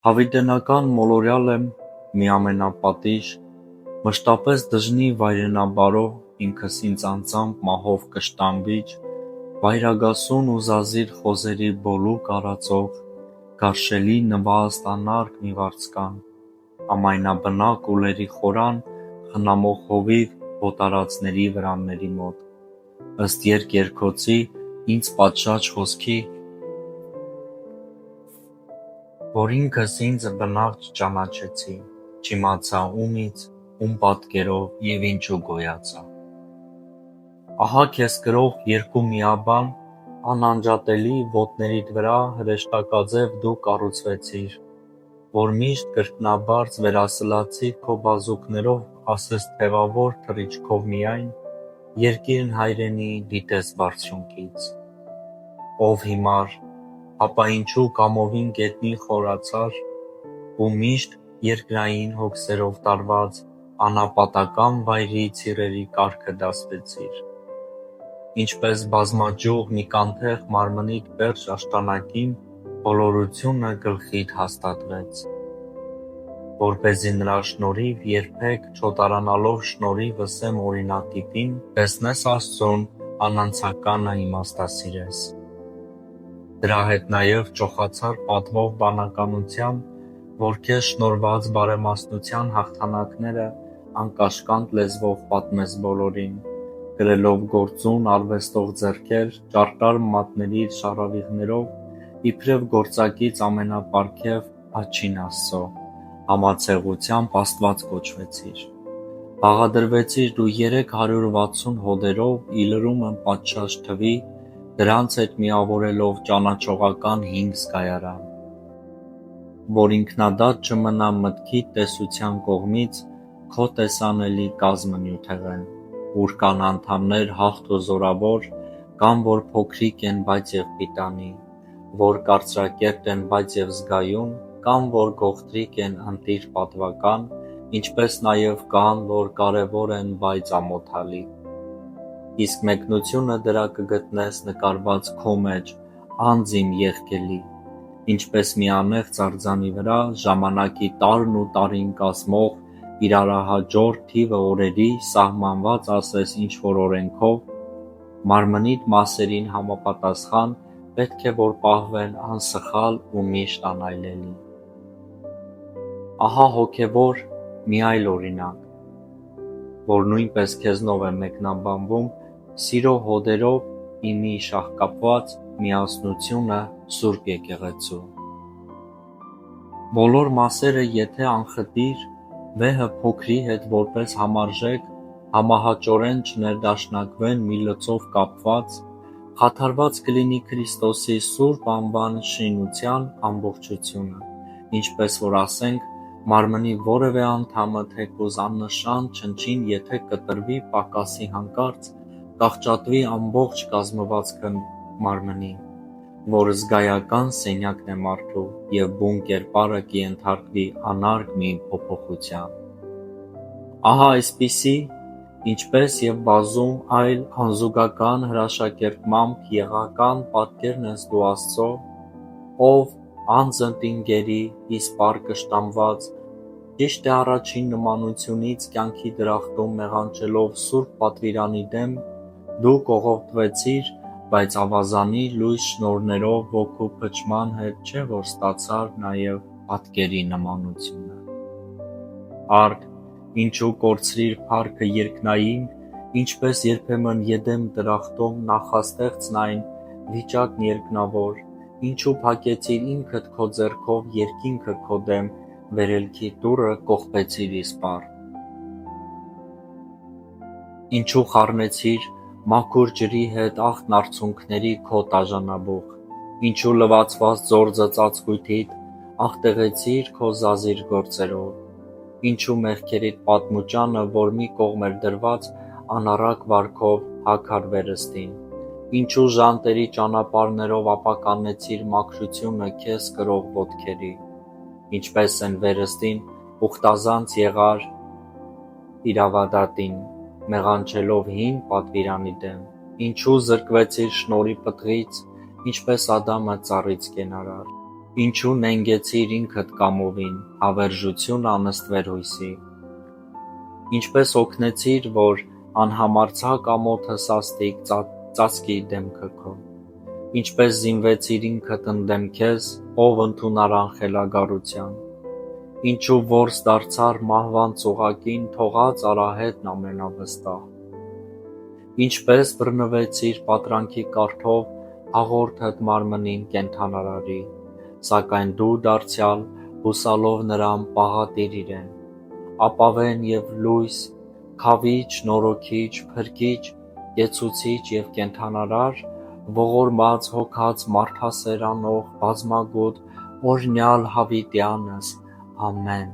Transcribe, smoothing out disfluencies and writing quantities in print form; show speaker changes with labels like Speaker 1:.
Speaker 1: Հավիտենական մոլորյալ եմ, միամենապատիժ, մշտապես դժնի վայրենաբարո, ինքս ինձ անձամբ մահով կշտամբիչ, վայրագասուն ու զազիր խոզերի բոլուկ արածող, գարշելի նվազդ անարգ մի վարձկան, ամայնաբնակ ուլերի խորան, խնամող հովիվ օտարածների վրանների մոտ, ըստ երկերքոցի ինձ պատշաճ խոսքի, որ ինքս ինձ բնավ չճանաչեցի, չիմացա ումից, ում պատկերով և ինչու գոյացա: Ահա քեզ կրող երկու միաբան, անանջատելի ոտներիդ վրա հրեշտակաձև դու կառուցվեցիր, որ միշտ կրկնաբարձ վերասլացիր քո բազուկներով ասես թևավոր թռիչքով միայն, երկիրն հայրենի դիտես բարձրունքից: Ով հիմար, ապա ինչու կամովին գետնի խորացար, ու միշտ երկրային հոգսերով տարված, անապատական վայրի ցիրերի կառքը դասվեցիր: Ինչպես բազմաճյուղ մի կանթեղ մարմնիդ պերճ աշտանակին բոլորությունը գլխիդ հաստատվեց: Որպեսզի նրա շնորհիվ երբեք չօտարանալով շնորհիվս եմ օրինակիտին, տեսնես Աստծուն, անանցականը իմաստասիրես: Դրա հետ նաև ճոխացար պատվով բանականությամբ, որ քեզ շնորհված բարեմաստության հաղթանակները անկաշկանդ լեզվով պատմես բոլորին, կրելով գործուն արվեստող ձեռքեր ճարտար մատներիր շառավիղներով, իբրև գործակից ամենապարգև Աջին Աստծո, համացեղությամբ Աստված կոչվեցիր: Բաղադրվեցիր դու 360 հոդերով ի լրումն պատշաճ թվի, դրանց հետ միավորելով ճանաչողական 5 զգայարան: Որ ինքնադատ չմնա մտքիդ տեսության կողմից քո տեսանելի կազմը նյութեղեն, ուր կան անդամներ հաղթ ու զորավոր, կամ որ փոքրիկ են բայց և պիտանի, որ կարծրակերտ են բայց և զգայուն, կամ որ գողտրիկ են ընտիր պատվական, ինչպես նաև կան, որ կարևոր են բայց ամոթալի: Իսկ մեկնությունը դրա կգտնես նկարված քո մեջ անձ իմ եղկելի, ինչպես մի անեղծ արձանի վրա ժամանակի տարն ու տարին կազմող իրարահաջորդ թիվը օրերի սահմանված ասես ինչ-որ օրենքով, մարմնիդ մասերին համապատասխան պետք է որ պահվեն անսխալ ու միշտ անայլելի: Ահա հոգևոր մի այլ օրինակ, որ նույնպես քեզնով է մեկնաբանվում, սիրո հոդերով ի մի շաղկապված միասնությունը Սուրբ Եկեղեցու: Բոլոր մասերը եթե անխտիր, վեհը փոքրի հետ որպես համարժեք, համահաճորեն չներդաշնակվեն մի լծով կապված, խաթարված կլինի Քրիստոսի սուրբ անվան շինության ամբողջությունը, ինչպես որ ասենք, մարմնի որևէ անդամը թեկուզ աննշան չնչին եթե կտրվի պակասի հանկարծ, կախճատվի ամբողջ կազմվածքը մարմնի, որ զգայական սենյակն է մարդու և բուն կերպարը կենթարկվի անարգ մի փոփոխության: Ահա այսպիսի, ինչպես և բազում այլ անզուգական հրաշակերպմամբ եղական պատկերն ես դու Աստծո, ով անձնդ ինգերի իսպառ կշտամբված, ճիշտ է առաջին նմանությունից կյանքի դրախտում մեղանչելով սուրբ պատվիրանի դեմ, դու կողոպտվեցիր, բայց ավազանի լույս շնորհներով ոգու փչման հետ չէ որ ստացար նաև պատկերի նմանությունը: Արդ, ինչու կորցրիր փառքը երկնային, ինչպես երբեմն Եդեմ դրախտում նախաստեղծն այն, վիճակն երկնավոր, ինչու փակեցիր ինքդ քո ձեռքով երկինքը քո դեմ, վերելքի դուռը կողպեցիր իսպառ: Ինչու խառնեցիր մաքուր ջրի հետ աղտն արցունքների քո տաժանաբուխ, ինչու լվացված ձորձը ծածկույթիդ աղտեղեցիր քո զազիր գործերով, ինչու մեղքերիդ պատմուճանը, որ մի կողմ էր դրված, անառակ վարքով հագար վերստին, ինչու ժանտերի ճանապարհներով ապականեցիր մաքրությունը քեզ կրող ոտքերի, ինչպես են վերստին ուխտազանց եղար իրավադատին, մեղանչելով հին պատվիրանի դեմ, ինչու զրկվեցիր շնորհի պտղից, ինչպես Ադամը ծառից կենարար, Ինչու նենգեցիր ինքդ կամովին, հավերժություն անըստվեր հույսի: Ինչպես օգնեցիր, որ անհամարձակ ամոթը սաստիկ ծածկի դեմքը քո: Ինչպես զինվեցիր ինքդ ընդդեմ քեզ, ով ընդունարան խելագարության: Ինչու որս դարձար մահվան ծուղակին, թողած արահետն ամենավստահ: Ինչպես բռնվեցիր պատրանքի կարդով, հաղորդդ մարմնին կենդանարարի, սակայն դու դարձյալ հուսալով նրան պաղատիր իրեն: Ապավեն և լույս, քավիչ, նորոգիչ, փրկիչ, կեցուցիչ և կենդանարար, ողորմած, հոգած, մարդասեր անող, բազմագոտ, օրհնյալ Հավիտյանս, ամեն: